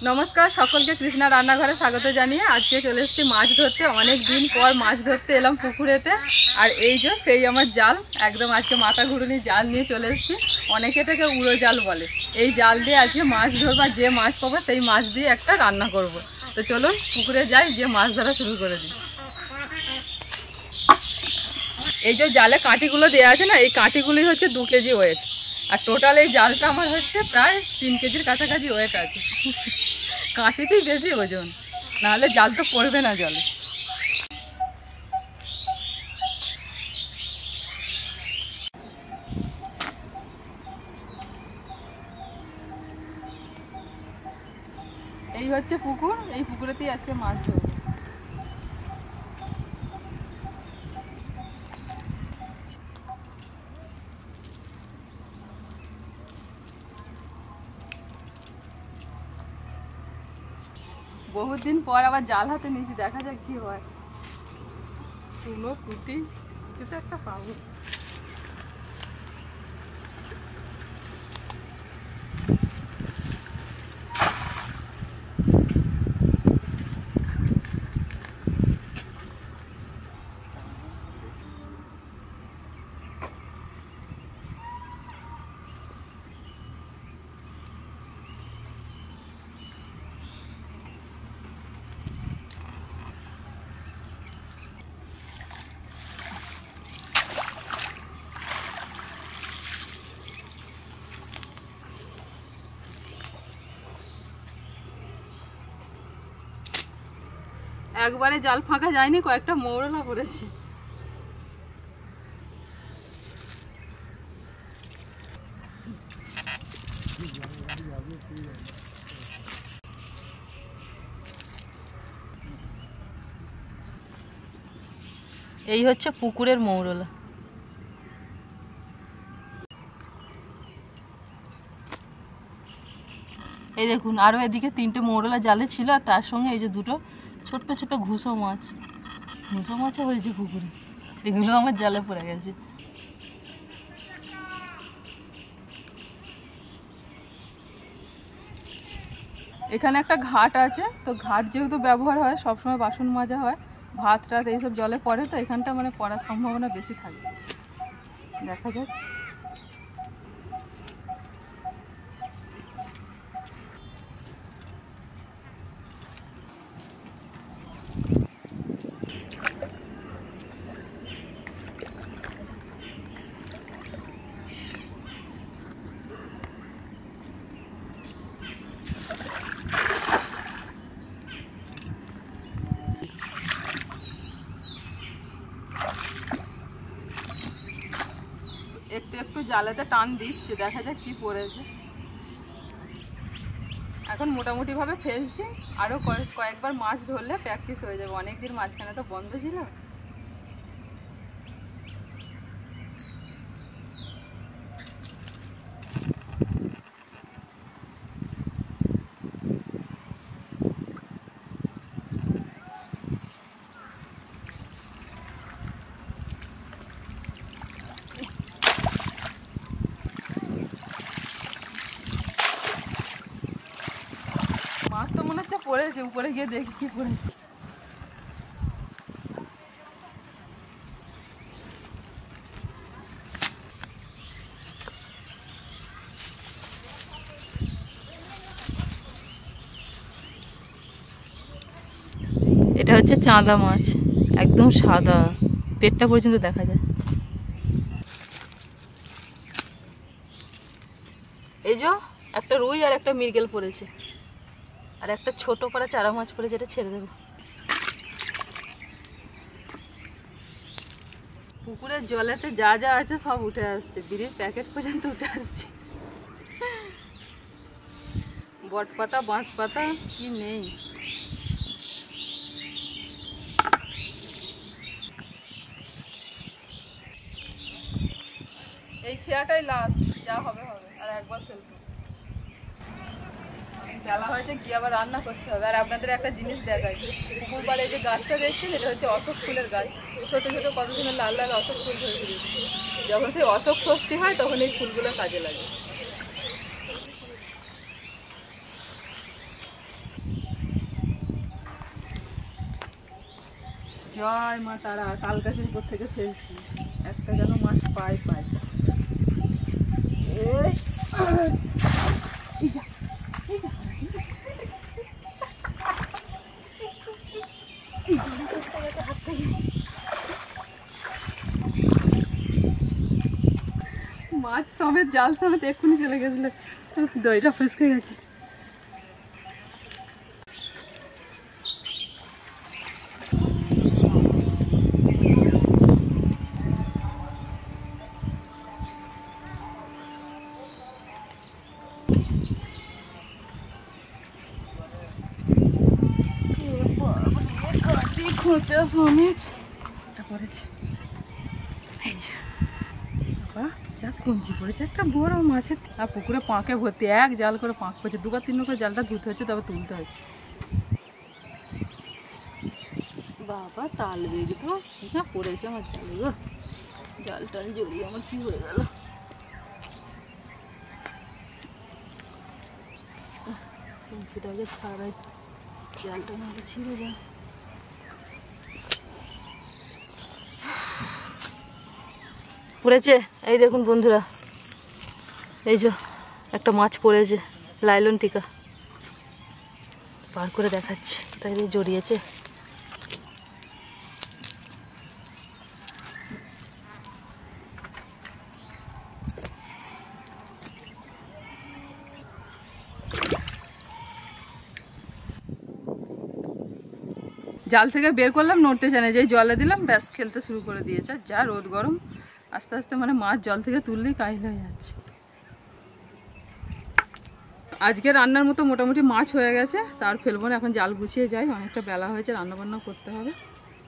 नमस्कार सकल के कृष्णा रान्नाघरे स्वागत जानिए आज के चले एसेछि माछ धरते। अनेक दिन पर माछ धरते एलाम पुकुरेते और এই যে সেই আমার জাল একদম আজকে মাথা ঘুরুনি জাল নিয়ে চলে এসেছি। অনেকে এটাকে উড়ো জাল বলে। এই জাল দিয়ে আজকে মাছ ধরবো, যে মাছ পাবো সেই মাছ দিয়ে একটা রান্না করব। তো চলুন পুকুরে যাই, যে মাছ ধরা শুরু করে দিই। এই যে জালে কাঁটিগুলো দেওয়া আছে না, এই কাঁটিগুলি হচ্ছে 2 কেজি ওয়েট আর টোটাল এই জালটা আমার হচ্ছে প্রায় 3 কেজির কাছাকাছি ওয়েট আছে। কাঁটিতেই বেশি ওজন, নাহলে জাল তো পড়বে না জলে। এই হচ্ছে পুকুর, এই পুকুরেতেই আজকে মাছ ধরবো। बहुत दिन पर आबार जाल हाथे निয়েছি, দেখা যাক কি হয়। চুনো কুটি কিছু তো একটা পাবো। একবারে জাল ফাঁকা যায়নি, কয়েকটা মৌরলা পড়েছে। এই হচ্ছে পুকুরের মৌরলা। এই দেখুন, আরো এদিকে 3টে মৌরলা জালে ছিল আর তার সঙ্গে এই যে 2টো ছোট্ট ছোট্ট ঘুষো মাছও হয়েছে পুকুরে, সেগুলো আমার জালে পড়ে গেছে। এখানে একটা ঘাট আছে, তো ঘাট যেহেতু ব্যবহার হয় সবসময় বাসন মাজা হয়, ভাত টাত এইসব জলে পড়ে, তো এখানটা মানে পড়ার সম্ভাবনা বেশি থাকে। দেখা যাক। একটু একটু জালেতে টান দিচ্ছে, দেখা যাক কি পড়েছে। এখন মোটামুটি ভাবে ফেলছি, আরো কয়েকবার মাছ ধরলে প্র্যাকটিস হয়ে যাবে। অনেকদিন মাঝখানে তো বন্ধ ছিল। মাছ তো মনে হচ্ছে পড়েছে, উপরে গিয়ে দেখি কি পড়েছে। এটা হচ্ছে চাঁদা মাছ, একদম সাদা, পেটটা পর্যন্ত দেখা যায়। এই যে একটা রুই আর একটা মৃগেল পড়েছে, আর একটা ছোট পাড়া চারা মাছ পড়ে, যেটা ছেড়ে দেবো। পুকুরের জলেতে যা যা আছে সব উঠে আসছে, বিড়ির প্যাকেট পর্যন্ত উঠে আসছে। বট পাতা, বাঁশ পাতা কি নেই। এই খেয়াটাই লাস্ট, যা হবে হবে, আর একবার ফেলবো। ফেলা হয়েছে, গিয়ে আবার রান্না করতে হবে। আর আপনাদের একটা জিনিস দেখাই, পুকুর পাড়ে যে গাছটা দেখছেন, এটা হচ্ছে অশোক ফুলের গাছ। ছোট ছোট কত সুন্দর লাল লাল অশোক ফুল ধরেছে। যখন সেই অশোক ষষ্ঠী হয় তখন এই ফুলগুলো কাজে লাগে। জয় মা তারা, তাল গাছের উপর থেকে ফেলছি, একটা যেন মাছ পাই। মাছ সমেত, জাল সমেত এক্ষুনি চলে গেছিল, দইটা ফসকে গেছে। খোঁচা সমেত পড়েছে, যা কঞ্চি পড়েছে একটা বড় মাছের। আর পুকুরে পাঁকে ভর্তি, এক জাল করে পাঁক পড়ছে, দুবার তিনবার করে জালটা ধুতে হচ্ছে, তবে তুলতে হচ্ছে। বাবা তাল বেগ তো এটা পড়েছে আমার জালে গো, জাল টাল জড়িয়ে আমার কি হয়ে গেল। কঞ্চিটাকে ছাড়াই, জালটা আমাকে ছিঁড়ে যায়। পড়েছে, এই দেখুন বন্ধুরা, এই যে একটা মাছ পড়েছে, লাইলন টিকা, পার করে দেখাচ্ছে, তাই জড়িয়েছে। জাল থেকে বের করলাম, নড়তে চায় না, যে জলে দিলাম ব্যাস খেলতে শুরু করে দিয়েছে। যা রোদ গরম, আস্তে আস্তে মানে মাছ জল থেকে তুললেই কাহিল হয়ে যাচ্ছে। আজকে রান্নার মতো মোটামুটি মাছ হয়ে গেছে, তার ফেলবো না, এখন জাল গুছিয়ে যাই, অনেকটা বেলা হয়েছে, রান্নাবান্না করতে হবে।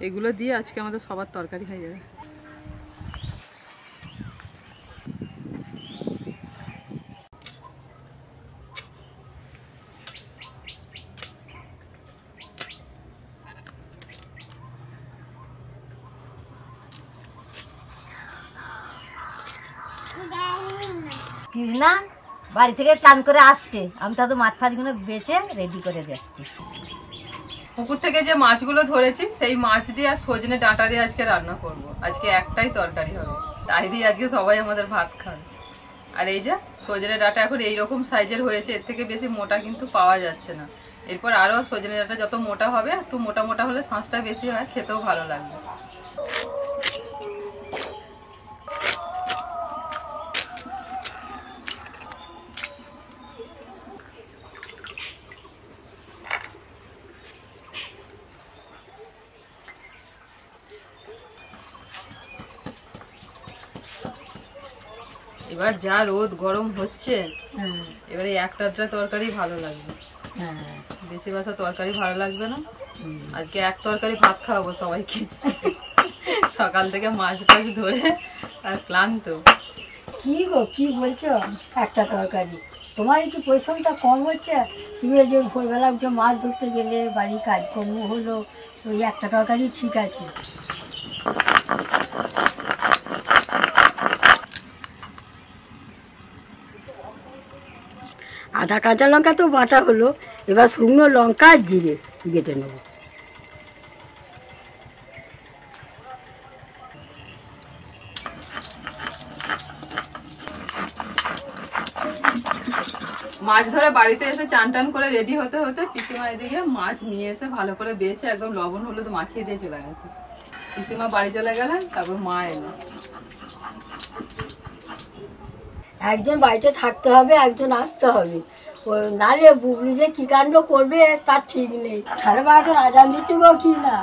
এগুলো দিয়ে আজকে আমাদের সবার তরকারি হয়ে যাবে। কৃষ্ণা বাড়ি থেকে চান করে আসছে, আমি তো মাছ ফাছগুলো বেছে রেডি করে যাচ্ছি। পুকুর থেকে যে মাছগুলো ধরেছি সেই মাছ দিয়ে আর সজনে ডাঁটা দিয়ে আজকে রান্না করব। আজকে একটাই তরকারি হবে, তাই দিয়ে আজকে সবাই আমাদের ভাত খাবে। আর এই যে সজনে ডাঁটা এখন এইরকম সাইজের হয়েছে, এর থেকে বেশি মোটা কিন্তু পাওয়া যাচ্ছে না। এরপর আরো সজনে ডাঁটা যত মোটা হবে, একটু মোটা মোটা হলে শাঁসটা বেশি হয়, খেতেও ভালো লাগবে। এবার যা রোদ গরম হচ্ছে, এবারে একটা তরকারি ভালো লাগবে, বেশি বাসা তরকারি ভালো লাগবে না। আজকে এক তরকারি ভাত খাওয়াবো সবাইকে, সকাল থেকে মাছ টাছ ধরে আর ক্লান্ত। কি গো কি বলছো, একটা তরকারি? তোমার কি পরিশ্রমটা কম হচ্ছে? তুমি যে ভোরবেলা উঠে মাছ ধরতে গেলে, বাড়ির কাজকর্ম হলো, ওই একটা তরকারি ঠিক আছে। আদা কাঁচা লঙ্কা তো বাটা হলো, এবার শুকনো লঙ্কা আর জিরে বেটে নেব। মাছ ধরে বাড়িতে এসে চান টান করে রেডি হতে হতে পিসিমা এদিকে মাছ নিয়ে এসে ভালো করে বেছে একদম লবণ হলুদ মাখিয়ে দিয়ে চলে গেছে। পিসিমা বাড়ি চলে গেলেন, তারপর মা এলো। একজন বাড়িতে থাকতে হবে, একজন আসতে হবে, নালে বুবলি যে কি কাণ্ড করবে তার ঠিক নেই। 12:30 আজান দিতে গো কি না।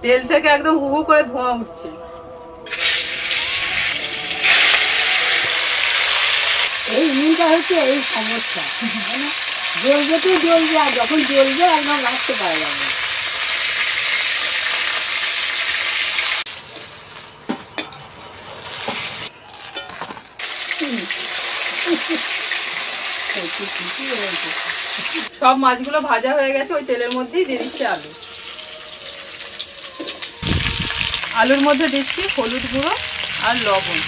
তেল থেকে একদম হু হু করে ধোঁয়া উঠছে। এই মিনটা হচ্ছে এই সমস্যা, জ্বলবে তো জ্বলবে, আর যখন জ্বলবে একদম রাখতে পারা যাবে না। সব মাছগুলো ভাজা হয়ে গেছে, ওই তেলের মধ্যেই দিয়ে দিচ্ছি আলু। আলুর মধ্যে দিচ্ছি হলুদ গুঁড়ো আর লবণ।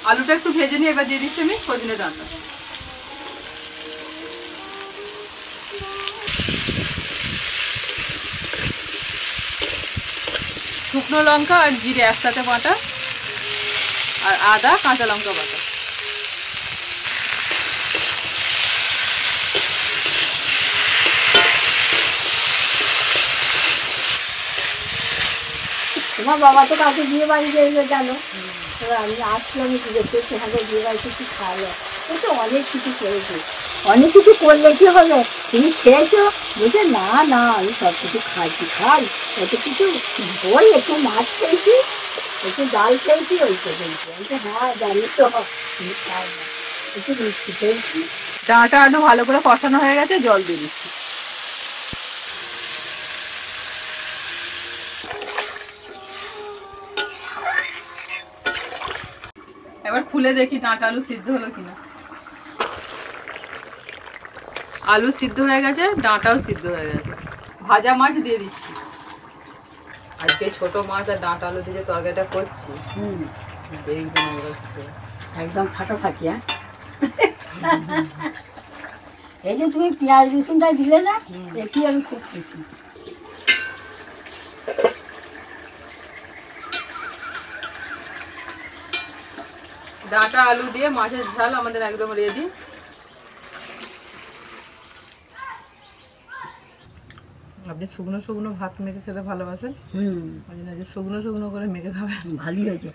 আলুটা একটু ভেজে নিয়ে এবার দিয়ে দিচ্ছি আমি সজনে ডাঁটা। শুকনো লঙ্কা আর জিরে একসাথে বাটা, আর আদা কাঁচা লঙ্কা বাটা। তোমার বাবা তো কাউকে বিয়ে বাড়ি গেলে জানো, এবার আমি আসলাম একটু দেখতে, সেখানে বিয়ে বাড়ি কিছু খাওয়ালো, ও তো অনেক কিছু করেছে। অনেক কিছু করলে কি হবে, তুমি খেয়েছো? বলছে না না আমি সব কিছু খাই, এত কিছু ওই একটু মাছ খেয়েছি, একটু ডাল খেয়েছি, ওই তো খেয়েছি। বলছে হ্যাঁ জানি তো তুমি খাও না, একটু মিষ্টি খেয়েছি। ডাঁটা আলু ভালো করে কষানো হয়ে গেছে, জল দিয়ে দিচ্ছি। এবার খুলে দেখি ডাঁটা আলু সিদ্ধ হলো কিনা। আলু সিদ্ধ হয়ে গেছে, ডাঁটাও সিদ্ধ হয়ে গেছে। ভাজা মাছ দিয়ে দিচ্ছি। আজকে ছোট মাছ আর ডাঁটা আলু দিয়ে তরকারিটা করছি, একদম ফাটাফাটি। হ্যাঁ এই যে তুমি পেঁয়াজ রসুনটা দিলে না, এটি আমি খুব খুশি। ডাঁটা আলু দিয়ে মাছের ঝাল আমাদের একদম রেডি। আপনি শুকনো শুকনো ভাত মেখে খেতে ভালোবাসেন, শুকনো শুকনো করে মেখে খাবেন, ভালোই হয়েছে।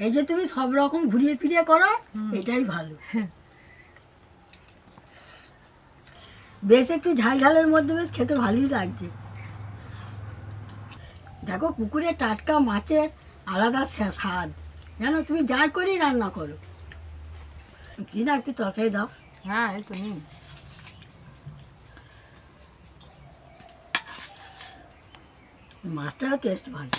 এই যে তুমি সব রকম ঘুরিয়ে ফিরিয়ে করো, এটাই ভালো। বেশ একটু ঝাল ঝালের মধ্যে বেশ খেতে ভালোই লাগছে। দেখো পুকুরে টাটকা মাছের আলাদা স্বাদ, জানো তুমি যাই করি রান্না করো। কি না একটু তরকারি দাও। হ্যাঁ এই তো নিন। মাছটাও টেস্ট ভালো।